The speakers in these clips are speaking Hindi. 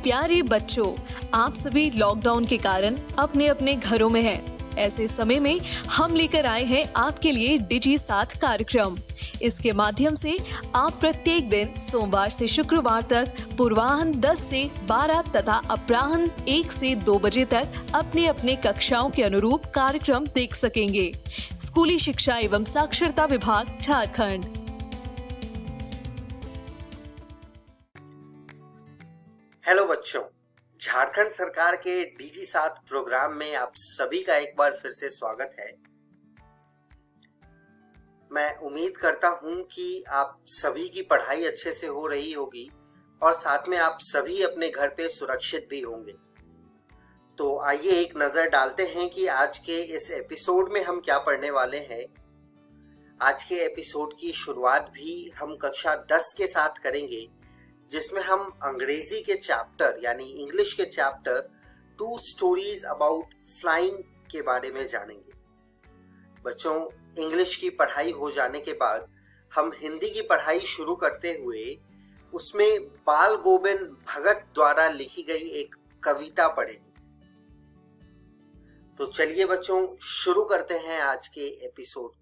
प्यारे बच्चों, आप सभी लॉकडाउन के कारण अपने अपने घरों में हैं। ऐसे समय में हम लेकर आए हैं आपके लिए डिजी साथ कार्यक्रम। इसके माध्यम से आप प्रत्येक दिन सोमवार से शुक्रवार तक पूर्वाह्न 10 से 12 तथा अपराह्न 1 से 2 बजे तक अपने अपने कक्षाओं के अनुरूप कार्यक्रम देख सकेंगे। स्कूली शिक्षा एवं साक्षरता विभाग, झारखंड। हेलो बच्चों, झारखंड सरकार के डीजी साथ प्रोग्राम में आप सभी का एक बार फिर से स्वागत है। मैं उम्मीद करता हूं कि आप सभी की पढ़ाई अच्छे से हो रही होगी और साथ में आप सभी अपने घर पे सुरक्षित भी होंगे। तो आइए एक नजर डालते हैं कि आज के इस एपिसोड में हम क्या पढ़ने वाले हैं। आज के एपिसोड की शुरुआत भी हम कक्षा 10 के साथ करेंगे, जिसमें हम अंग्रेजी के चैप्टर यानी इंग्लिश के चैप्टर 2 स्टोरीज अबाउट फ्लाइंग के बारे में जानेंगे। बच्चों, इंग्लिश की पढ़ाई हो जाने के बाद हम हिंदी की पढ़ाई शुरू करते हुए उसमें बाल गोविंद भगत द्वारा लिखी गई एक कविता पढ़ेंगे। तो चलिए बच्चों, शुरू करते हैं आज के एपिसोड को।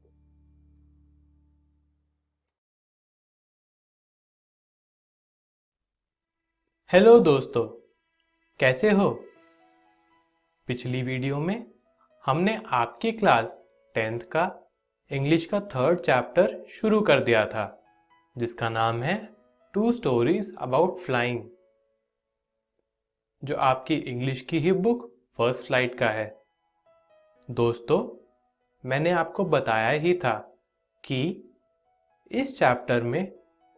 हेलो दोस्तों, कैसे हो? पिछली वीडियो में हमने आपकी क्लास 10th का इंग्लिश का 3rd चैप्टर शुरू कर दिया था, जिसका नाम है 2 स्टोरीज अबाउट फ्लाइंग, जो आपकी इंग्लिश की ही बुक फर्स्ट फ्लाइट का है। दोस्तों, मैंने आपको बताया ही था कि इस चैप्टर में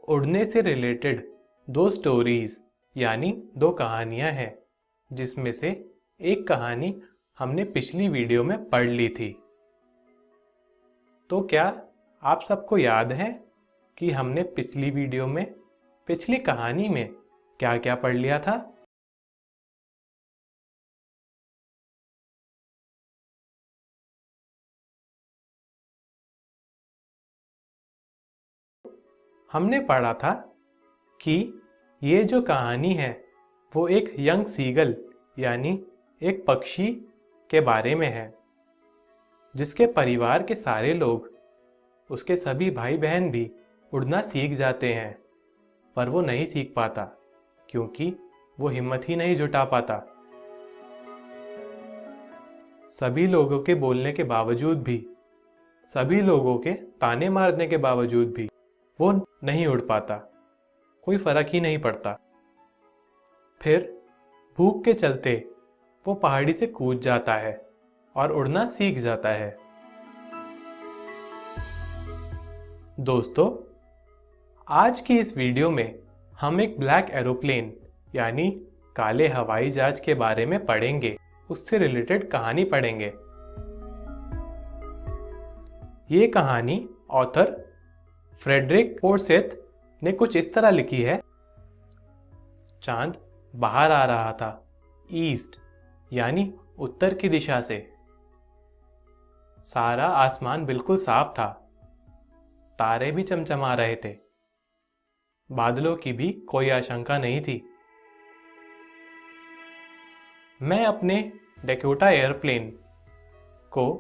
उड़ने से रिलेटेड 2 स्टोरीज यानी 2 कहानियां हैं, जिसमें से एक कहानी हमने पिछली वीडियो में पढ़ ली थी। तो क्या आप सबको याद है कि हमने पिछली वीडियो में पिछली कहानी में क्या क्या पढ़ लिया था? हमने पढ़ा था कि ये जो कहानी है वो एक यंग सीगल यानी एक पक्षी के बारे में है, जिसके परिवार के सारे लोग, उसके सभी भाई बहन भी उड़ना सीख जाते हैं, पर वो नहीं सीख पाता क्योंकि वो हिम्मत ही नहीं जुटा पाता। सभी लोगों के बोलने के बावजूद भी, सभी लोगों के ताने मारने के बावजूद भी वो नहीं उड़ पाता, कोई फर्क ही नहीं पड़ता। फिर भूख के चलते वो पहाड़ी से कूद जाता है और उड़ना सीख जाता है। दोस्तों, आज की इस वीडियो में हम एक ब्लैक एरोप्लेन यानी काले हवाई जहाज के बारे में पढ़ेंगे, उससे रिलेटेड कहानी पढ़ेंगे। ये कहानी ऑथर फ्रेडरिक फोर्सेथ ने कुछ इस तरह लिखी है। चांद बाहर आ रहा था, ईस्ट यानी उत्तर की दिशा से। सारा आसमान बिल्कुल साफ था, तारे भी चमचमा रहे थे, बादलों की भी कोई आशंका नहीं थी। मैं अपने डैकोटा एयरप्लेन को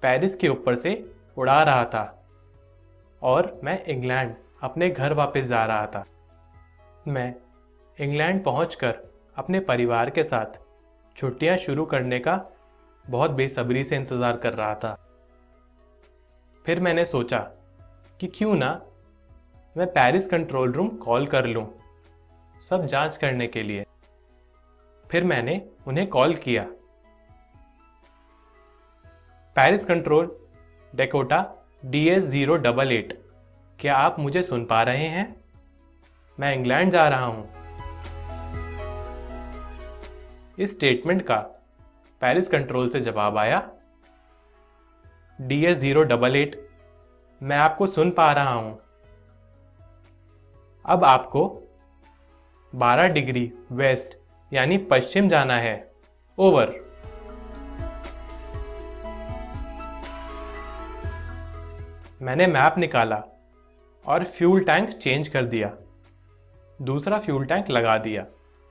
पेरिस के ऊपर से उड़ा रहा था और मैं इंग्लैंड अपने घर वापस जा रहा था। मैं इंग्लैंड पहुंचकर अपने परिवार के साथ छुट्टियां शुरू करने का बहुत बेसब्री से इंतज़ार कर रहा था। फिर मैंने सोचा कि क्यों ना मैं पेरिस कंट्रोल रूम कॉल कर लूं, सब जांच करने के लिए। फिर मैंने उन्हें कॉल किया। पेरिस कंट्रोल, डैकोटा DS088, क्या आप मुझे सुन पा रहे हैं? मैं इंग्लैंड जा रहा हूं। इस स्टेटमेंट का पेरिस कंट्रोल से जवाब आया, DS088, मैं आपको सुन पा रहा हूं। अब आपको 12 डिग्री वेस्ट यानी पश्चिम जाना है। ओवर। मैंने मैप निकाला और फ्यूल टैंक चेंज कर दिया, दूसरा फ्यूल टैंक लगा दिया,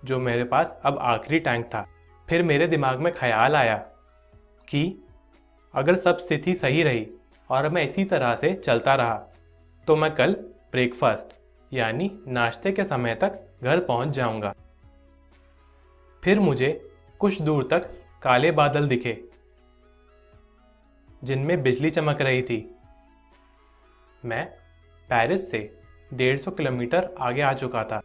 जो मेरे पास अब आखिरी टैंक था। फिर मेरे दिमाग में ख्याल आया कि अगर सब स्थिति सही रही और मैं इसी तरह से चलता रहा तो मैं कल ब्रेकफास्ट यानी नाश्ते के समय तक घर पहुंच जाऊंगा। फिर मुझे कुछ दूर तक काले बादल दिखे जिनमें बिजली चमक रही थी। मैं पेरिस से 150 किलोमीटर आगे आ चुका था।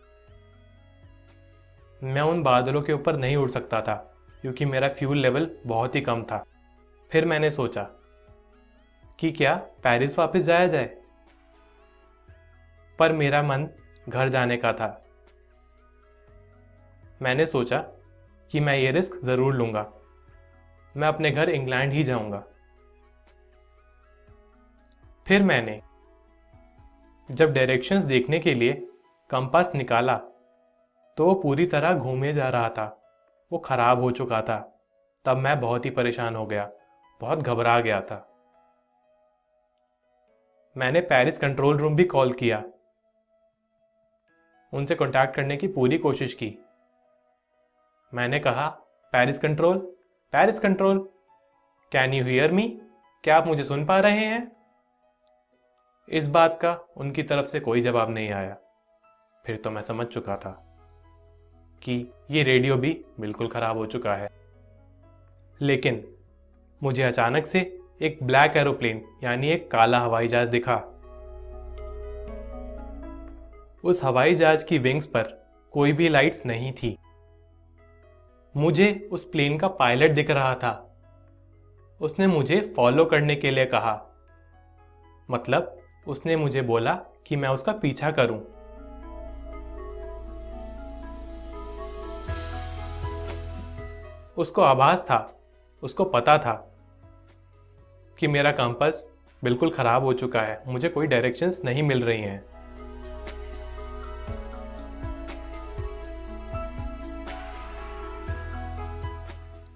मैं उन बादलों के ऊपर नहीं उड़ सकता था क्योंकि मेरा फ्यूल लेवल बहुत ही कम था। फिर मैंने सोचा कि क्या पेरिस वापस जाया जाए, पर मेरा मन घर जाने का था। मैंने सोचा कि मैं ये रिस्क ज़रूर लूँगा, मैं अपने घर इंग्लैंड ही जाऊँगा। फिर मैंने जब डायरेक्शंस देखने के लिए कंपास निकाला तो वो पूरी तरह घूमे जा रहा था, वो ख़राब हो चुका था। तब मैं बहुत ही परेशान हो गया, बहुत घबरा गया था। मैंने पेरिस कंट्रोल रूम भी कॉल किया, उनसे कांटेक्ट करने की पूरी कोशिश की। मैंने कहा, Paris control, can you hear me? क्या आप मुझे सुन पा रहे हैं? इस बात का उनकी तरफ से कोई जवाब नहीं आया। फिर तो मैं समझ चुका था कि ये रेडियो भी बिल्कुल खराब हो चुका है। लेकिन मुझे अचानक से एक ब्लैक एरोप्लेन यानी एक काला हवाई जहाज दिखा। उस हवाई जहाज की विंग्स पर कोई भी लाइट्स नहीं थी। मुझे उस प्लेन का पायलट दिख रहा था। उसने मुझे फॉलो करने के लिए कहा, मतलब उसने मुझे बोला कि मैं उसका पीछा करूं। उसको आभास था, उसको पता था कि मेरा कंपास बिल्कुल खराब हो चुका है, मुझे कोई डायरेक्शंस नहीं मिल रही हैं।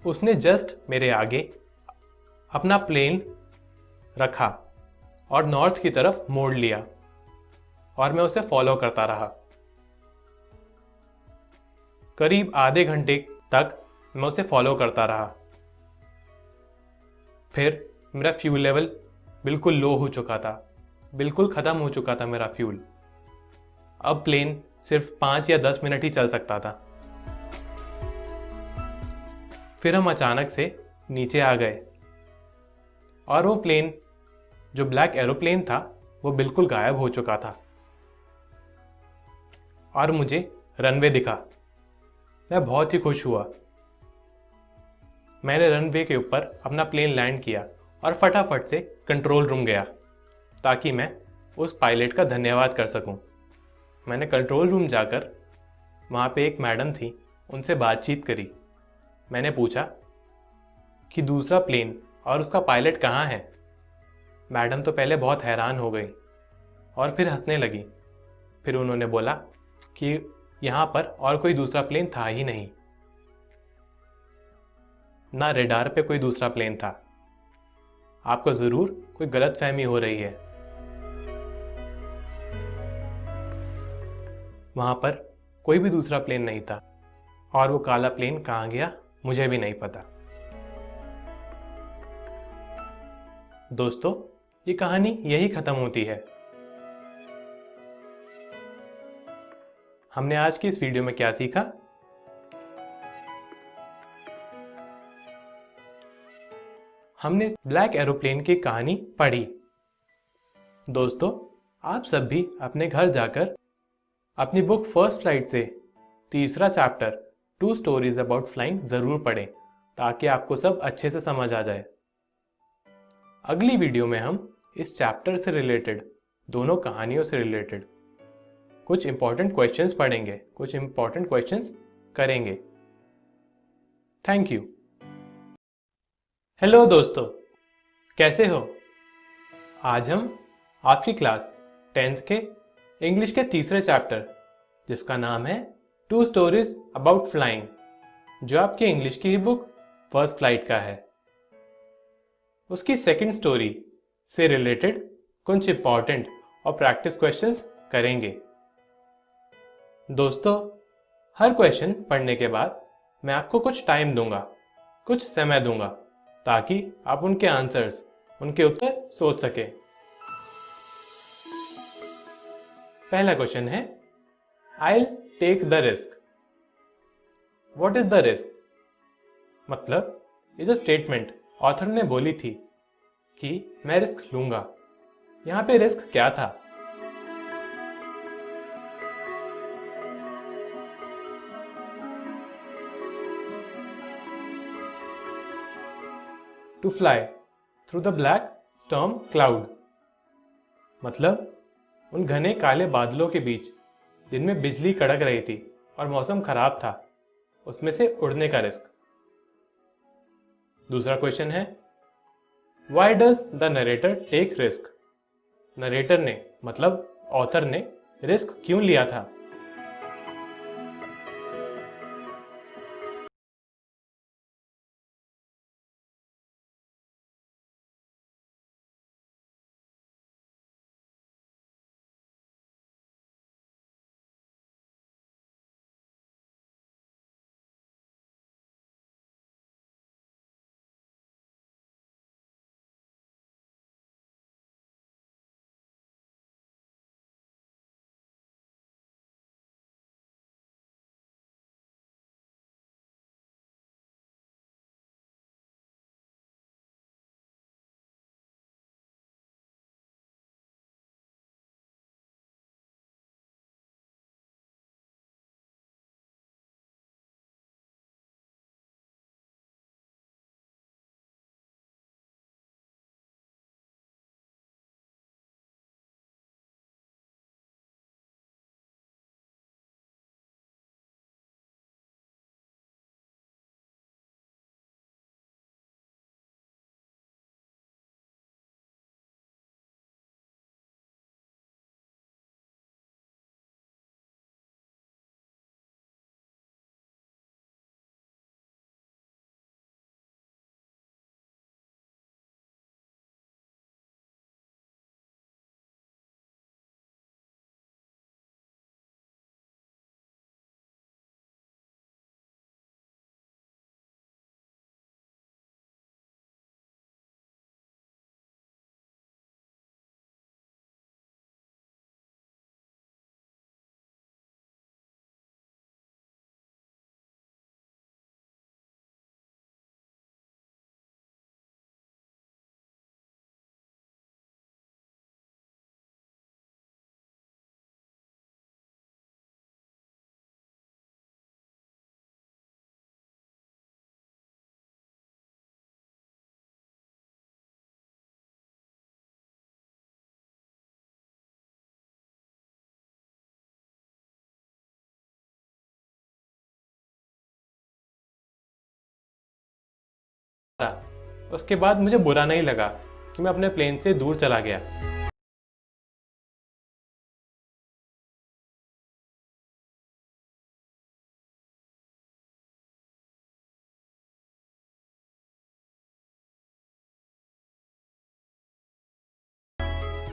उसने जस्ट मेरे आगे अपना प्लेन रखा और नॉर्थ की तरफ मोड़ लिया और मैं उसे फॉलो करता रहा। करीब आधे घंटे तक मैं उसे फॉलो करता रहा। फिर मेरा फ्यूल लेवल बिल्कुल लो हो चुका था, बिल्कुल ख़त्म हो चुका था मेरा फ्यूल। अब प्लेन सिर्फ 5 या 10 मिनट ही चल सकता था। फिर हम अचानक से नीचे आ गए और वो प्लेन जो ब्लैक एरोप्लेन था वो बिल्कुल गायब हो चुका था और मुझे रनवे दिखा। मैं बहुत ही खुश हुआ। मैंने रनवे के ऊपर अपना प्लेन लैंड किया और फटाफट से कंट्रोल रूम गया ताकि मैं उस पायलट का धन्यवाद कर सकूं। मैंने कंट्रोल रूम जाकर वहाँ पे एक मैडम थी, उनसे बातचीत करी। मैंने पूछा कि दूसरा प्लेन और उसका पायलट कहाँ है। मैडम तो पहले बहुत हैरान हो गई और फिर हंसने लगी। फिर उन्होंने बोला कि यहाँ पर और कोई दूसरा प्लेन था ही नहीं, ना रेडार पे कोई दूसरा प्लेन था। आपको ज़रूर कोई गलतफहमी हो रही है। वहाँ पर कोई भी दूसरा प्लेन नहीं था और वो काला प्लेन कहाँ गया मुझे भी नहीं पता। दोस्तों, ये कहानी यही खत्म होती है। हमने आज की इस वीडियो में क्या सीखा? हमने ब्लैक एरोप्लेन की कहानी पढ़ी। दोस्तों, आप सब भी अपने घर जाकर अपनी बुक फर्स्ट फ्लाइट से तीसरा चैप्टर 2 स्टोरीज अबाउट फ्लाइंग जरूर पढ़ें ताकि आपको सब अच्छे से समझ आ जाए। अगली वीडियो में हम इस चैप्टर से रिलेटेड, दोनों कहानियों से रिलेटेड कुछ इंपॉर्टेंट क्वेश्चंस पढ़ेंगे, कुछ इंपॉर्टेंट क्वेश्चंस करेंगे। Thank you. हेलो दोस्तों, कैसे हो? आज हम आपकी क्लास 10th के इंग्लिश के तीसरे चैप्टर, जिसका नाम है 2 स्टोरीज अबाउट फ्लाइंग, जो आपकी इंग्लिश की ही बुक फर्स्ट फ्लाइट का है, उसकी सेकंड स्टोरी से रिलेटेड कुछ इंपॉर्टेंट और प्रैक्टिस क्वेश्चंस करेंगे। दोस्तों, हर क्वेश्चन पढ़ने के बाद मैं आपको कुछ टाइम दूंगा, कुछ समय दूंगा, ताकि आप उनके आंसर्स, उनके उत्तर सोच सकें। पहला क्वेश्चन है, I'll take the risk। What is the risk? मतलब ये जो स्टेटमेंट ऑथर ने बोली थी कि मैं रिस्क लूंगा, यहाँ पे रिस्क क्या था? To fly through the black storm cloud, मतलब उन घने काले बादलों के बीच जिनमें बिजली कड़क रही थी और मौसम खराब था, उसमें से उड़ने का रिस्क। दूसरा क्वेश्चन है, Why does the narrator take risk? Narrator ने मतलब ऑथर ने रिस्क क्यों लिया था? उसके बाद मुझे बुरा नहीं लगा कि मैं अपने प्लेन से दूर चला गया।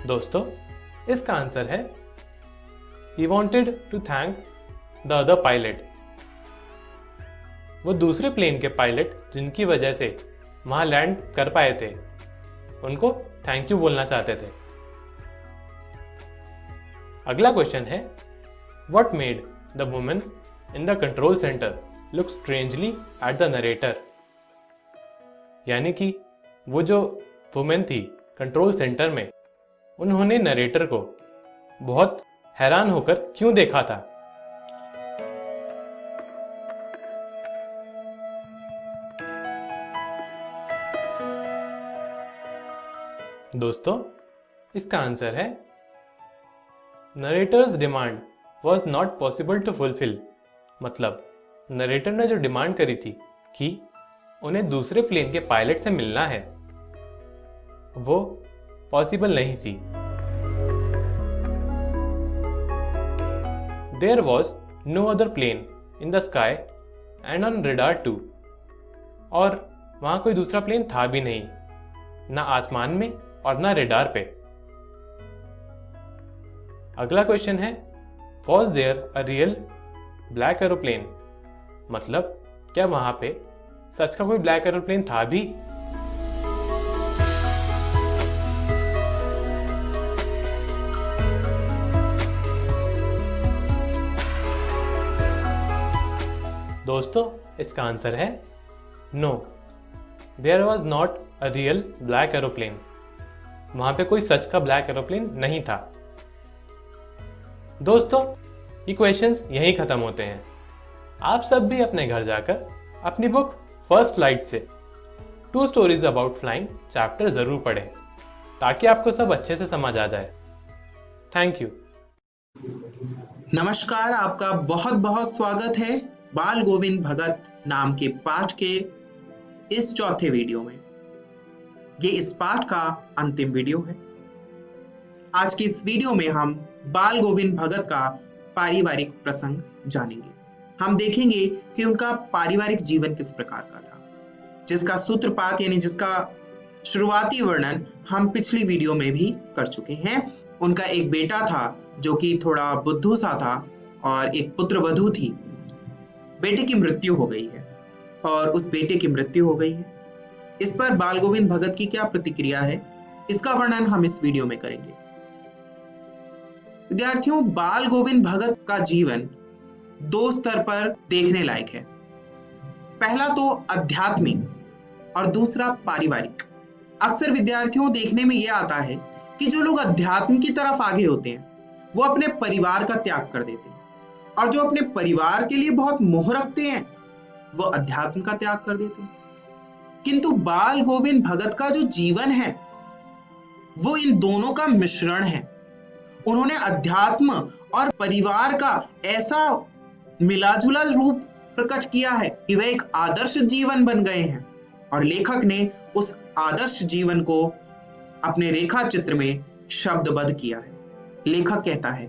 दोस्तों, इसका आंसर है He wanted to thank the other pilot। वो दूसरे प्लेन के पायलट जिनकी वजह से वहां लैंड कर पाए थे, उनको थैंक यू बोलना चाहते थे। अगला क्वेश्चन है, What made the woman in the control center look strangely at the narrator? यानी कि वो जो वुमेन थी कंट्रोल सेंटर में, उन्होंने नरेटर को बहुत हैरान होकर क्यों देखा था? दोस्तों, इसका आंसर है narrator's demand was not possible to fulfil. मतलब नरेटर ने जो डिमांड करी थी कि उन्हें दूसरे प्लेन के पायलट से मिलना है, वो पॉसिबल नहीं थी। There was no other plane in the sky and on radar too. और वहां कोई दूसरा प्लेन था भी नहीं, ना आसमान में और ना रेडार पे। अगला क्वेश्चन है, was there a real black aeroplane, मतलब क्या वहां पे सच का कोई ब्लैक एरोप्लेन था भी? दोस्तों, इसका आंसर है no, there was not a real black aeroplane. वहां पे कोई सच का ब्लैक एरोप्लेन नहीं था। दोस्तों, ये क्वेश्चंस यहीं खत्म होते हैं। आप सब भी अपने घर जाकर अपनी बुक फर्स्ट फ्लाइट से 2 स्टोरीज अबाउट फ्लाइंग चैप्टर जरूर पढ़ें, ताकि आपको सब अच्छे से समझ आ जाए। Thank you. नमस्कार, आपका बहुत बहुत स्वागत है बाल गोविंद भगत नाम के पाठ के इस चौथे वीडियो में। ये इस पाठ का अंतिम वीडियो है। आज की इस वीडियो में हम बाल गोविंद भगत का पारिवारिक प्रसंग जानेंगे। हम देखेंगे कि उनका पारिवारिक जीवन किस प्रकार का था, जिसका सूत्रपात यानी जिसका शुरुआती वर्णन हम पिछली वीडियो में भी कर चुके हैं। उनका एक बेटा था जो कि थोड़ा बुद्धू सा था और एक पुत्र वधू थी। बेटे की मृत्यु हो गई है और उस बेटे की मृत्यु हो गई है। इस पर बाल गोविंद भगत की क्या प्रतिक्रिया है, इसका वर्णन हम इस वीडियो में करेंगे। विद्यार्थियों, बाल गोविंद भगत का जीवन 2 स्तर पर देखने लायक है। पहला तो आध्यात्मिक और दूसरा पारिवारिक। अक्सर विद्यार्थियों देखने में यह आता है कि जो लोग अध्यात्म की तरफ आगे होते हैं वो अपने परिवार का त्याग कर देते हैं, और जो अपने परिवार के लिए बहुत मोह रखते हैं वो अध्यात्म का त्याग कर देते हैं। किंतु बाल गोविंद भगत का जो जीवन है वो इन दोनों का मिश्रण है। उन्होंने अध्यात्म और परिवार का ऐसा मिलाजुला रूप प्रकट किया है कि वह एक आदर्श जीवन बन गए हैं, और लेखक ने उस आदर्श जीवन को अपने रेखा चित्र में शब्दबद्ध किया है। लेखक कहता है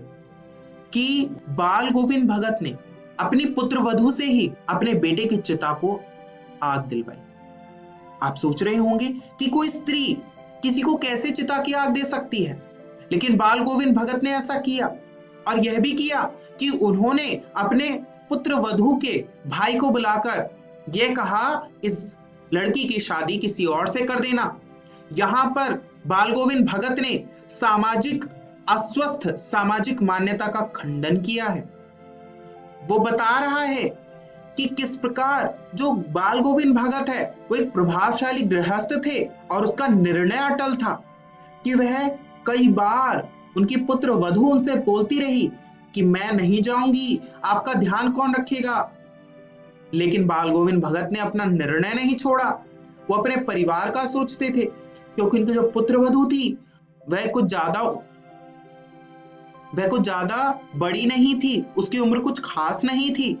कि बाल गोविंद भगत ने अपनी पुत्र वधू से ही अपने बेटे की चिता को आग दिलवाई। आप सोच रहे होंगे कि कोई स्त्री किसी को कैसे चिता की आग दे सकती है, लेकिन बाल गोविंद भगत ने ऐसा किया, और यह भी किया कि उन्होंने अपने पुत्र वधू के भाई को बुलाकर यह कहा, इस लड़की की शादी किसी और से कर देना। यहां पर बाल गोविंद भगत ने सामाजिक अस्वस्थ सामाजिक मान्यता का खंडन किया है। वो बता रहा है कि किस प्रकार जो बाल गोविंद भगत है वो एक प्रभावशाली गृहस्थ थे, और उसका निर्णय अटल था कि वह कई बार उनकी पुत्र वधू उनसे बोलती रही कि मैं नहीं जाऊंगी, आपका ध्यान कौन रखेगा। लेकिन बाल गोविंद भगत ने अपना निर्णय नहीं छोड़ा। वो अपने परिवार का सोचते थे, क्योंकि उनकी जो पुत्र वधू थी वह कुछ ज्यादा बड़ी नहीं थी, उसकी उम्र कुछ खास नहीं थी,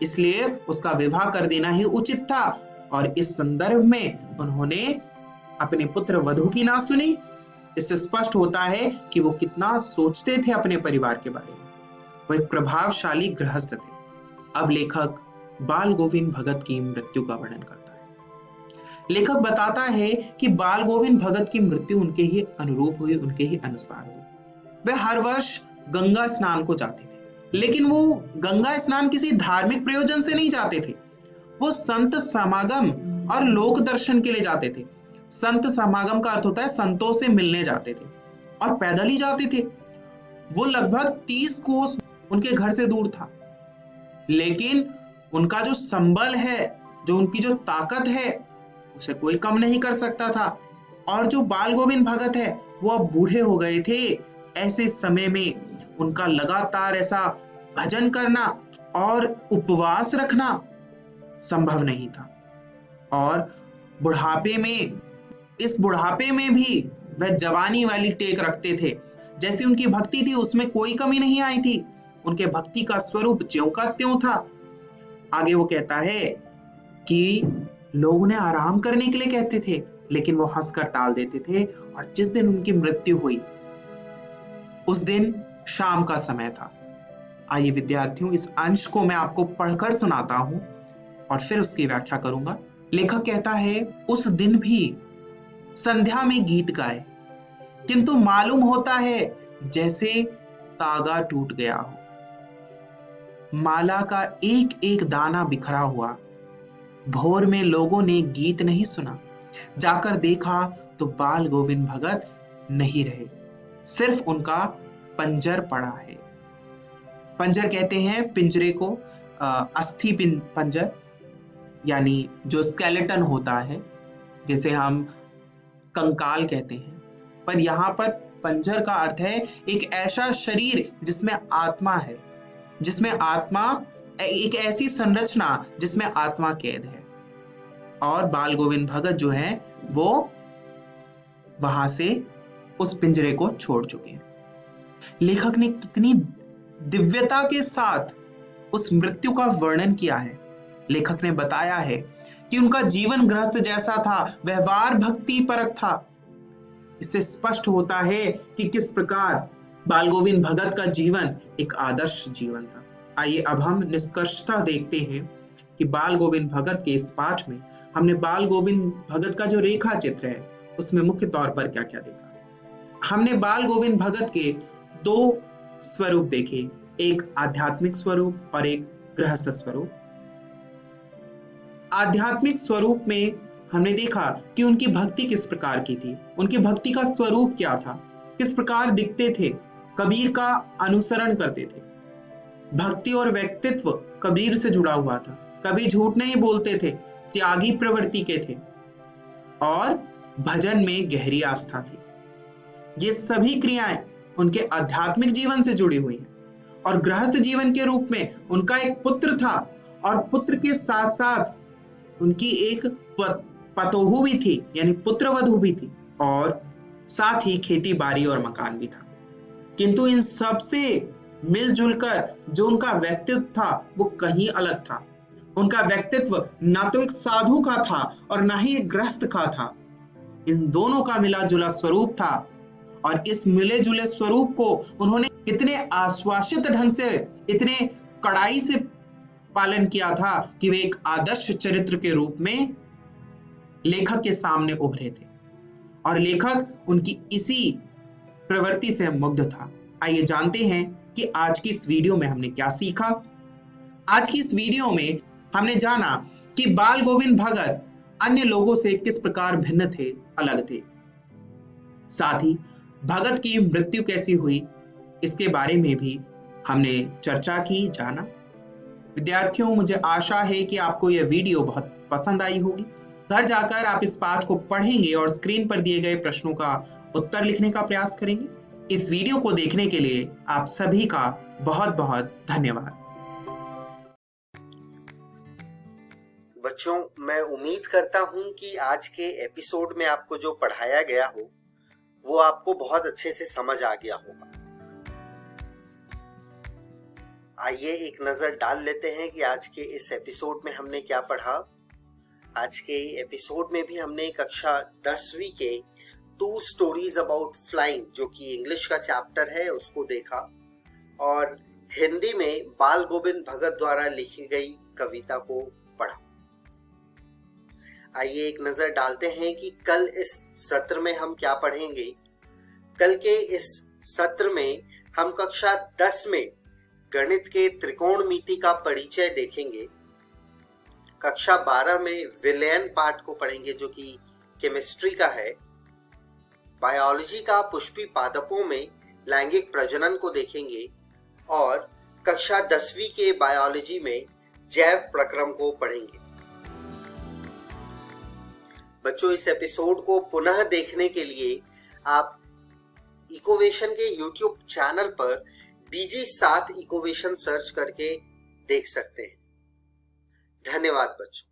इसलिए उसका विवाह कर देना ही उचित था। और इस संदर्भ में उन्होंने अपने पुत्र वधू की ना सुनी। इससे स्पष्ट होता है कि वो कितना सोचते थे अपने परिवार के बारे में। वो एक प्रभावशाली गृहस्थ थे। अब लेखक बाल गोविंद भगत की मृत्यु का वर्णन करता है। लेखक बताता है कि बाल गोविंद भगत की मृत्यु उनके ही अनुरूप हुई, उनके ही अनुसार हुई। वे हर वर्ष गंगा स्नान को जाते थे, लेकिन वो गंगा स्नान किसी धार्मिक प्रयोजन से नहीं जाते थे। वो संत समागम और लोक दर्शन के लिए जाते थे। संत समागम का अर्थ होता है संतों से मिलने जाते थे, और पैदल ही जाते थे। वो लगभग 30 कोस उनके घर से दूर था, लेकिन उनका जो संबल है, जो उनकी जो ताकत है, उसे कोई कम नहीं कर सकता था। और जो बाल गोविंद भगत है वो अब बूढ़े हो गए थे। ऐसे समय में उनका लगातार ऐसा भजन करना और उपवास रखना संभव नहीं था। और इस बुढ़ापे में भी वह जवानी वाली टेक रखते थे। जैसी उनकी भक्ति थी उसमें कोई कमी नहीं आई थी। उनके भक्ति का स्वरूप ज्यों का त्यों था। आगे वो कहता है कि लोग उन्हें आराम करने के लिए कहते थे, लेकिन वो हंसकर टाल देते थे। और जिस दिन उनकी मृत्यु हुई उस दिन शाम का समय था। आइए विद्यार्थियों, इस अंश को मैं आपको पढ़कर सुनाता हूं और फिर उसकी व्याख्या करूंगा। लेखक कहता है, उस दिन भी संध्या में गीत गाए, किंतु मालूम होता है जैसे तागा टूट गया हो। माला का एक एक दाना बिखरा हुआ। भोर में लोगों ने गीत नहीं सुना, जाकर देखा तो बाल गोविंद भगत नहीं रहे, सिर्फ उनका पंजर पड़ा है। पंजर कहते हैं पिंजरे को, अस्थि पंजर, यानी जो स्केलेटन होता है जिसे हम कंकाल कहते हैं, पर यहाँ पर पंजर का अर्थ है एक ऐसा शरीर जिसमें आत्मा है, जिसमें आत्मा, एक ऐसी संरचना जिसमें आत्मा कैद है। और बाल गोविंद भगत जो है वो वहां से उस पिंजरे को छोड़ चुके हैं। लेखक ने कितनी दिव्यता के साथ उस मृत्यु का वर्णन किया है। लेखक ने बताया है कि उनका जीवन गृहस्थ जैसा था, व्यवहार भक्ति परक था। इससे स्पष्ट होता है कि किस प्रकार बाल गोविंद भगत का जीवन एक आदर्श जीवन था। आइए अब हम निष्कर्षतः देखते हैं कि बाल गोविंद भगत के इस पाठ में हमने बाल गोविंद भगत का जो रेखा चित्र है उसमें मुख्य तौर पर क्या क्या देखा। हमने बाल गोविंद भगत के दो स्वरूप देखे, एक आध्यात्मिक स्वरूप और एक गृहस्थ स्वरूप। आध्यात्मिक स्वरूप में हमने देखा कि उनकी भक्ति किस प्रकार की थी, उनकी भक्ति का स्वरूप क्या था, किस प्रकार दिखते थे, कबीर का अनुसरण करते थे। भक्ति और व्यक्तित्व कबीर से जुड़ा हुआ था, कभी झूठ नहीं बोलते थे, त्यागी प्रवृत्ति के थे और भजन में गहरी आस्था थी। ये सभी क्रियाएं उनके आध्यात्मिक जीवन से जुड़ी हुई हैं। और गृहस्थ जीवन के रूप में उनका एक पुत्र था और पुत्र के साथ साथ उनकी एक पतोहू भी थी, यानी पुत्रवधू भी थी, और साथ ही खेती बाड़ी और मकान भी था। किंतु इन सब से मिलजुल कर जो उनका व्यक्तित्व था वो कहीं अलग था। उनका व्यक्तित्व ना तो एक साधु का था और ना ही एक गृहस्थ का था। इन दोनों का मिला जुला स्वरूप था और इस मिले जुले स्वरूप को उन्होंने इतने आश्वासित ढंग से, इतने कड़ाई से पालन किया था कि वे एक आदर्श चरित्र के रूप में लेखक के सामने उभरे थे और लेखक उनकी इसी प्रवृत्ति से मुग्ध था। आइए जानते हैं कि आज की इस वीडियो में हमने क्या सीखा। आज की इस वीडियो में हमने जाना कि बाल गोविंद भगत अन्य लोगों से किस प्रकार भिन्न थे, अलग थे। साथ ही भगत की मृत्यु कैसी हुई इसके बारे में भी हमने चर्चा की, जाना। विद्यार्थियों, मुझे आशा है कि आपको यह वीडियो बहुत पसंद आई होगी। घर जाकर आप इस पाठ को पढ़ेंगे और स्क्रीन पर दिए गए प्रश्नों का उत्तर लिखने का प्रयास करेंगे। इस वीडियो को देखने के लिए आप सभी का बहुत बहुत धन्यवाद। बच्चों, मैं उम्मीद करता हूं कि आज के एपिसोड में आपको जो पढ़ाया गया हो वो आपको बहुत अच्छे से समझ आ गया होगा। आइए एक नजर डाल लेते हैं कि आज के इस एपिसोड में हमने क्या पढ़ा। आज के एपिसोड में भी हमने कक्षा 10वीं के 2 स्टोरीज अबाउट फ्लाइंग, जो कि इंग्लिश का चैप्टर है, उसको देखा और हिंदी में बाल गोविंद भगत द्वारा लिखी गई कविता को पढ़ा। आइए एक नजर डालते हैं कि कल इस सत्र में हम क्या पढ़ेंगे। कल के इस सत्र में हम कक्षा 10 में गणित के त्रिकोणमिति का परिचय देखेंगे। कक्षा 12 में विलयन पाठ को पढ़ेंगे जो कि केमिस्ट्री का है। बायोलॉजी का पुष्पी पादपों में लैंगिक प्रजनन को देखेंगे और कक्षा 10वीं के बायोलॉजी में जैव प्रक्रम को पढ़ेंगे। बच्चों, इस एपिसोड को पुनः देखने के लिए आप इकोवेशन के YouTube चैनल पर DG7 इकोवेशन सर्च करके देख सकते हैं। धन्यवाद बच्चों।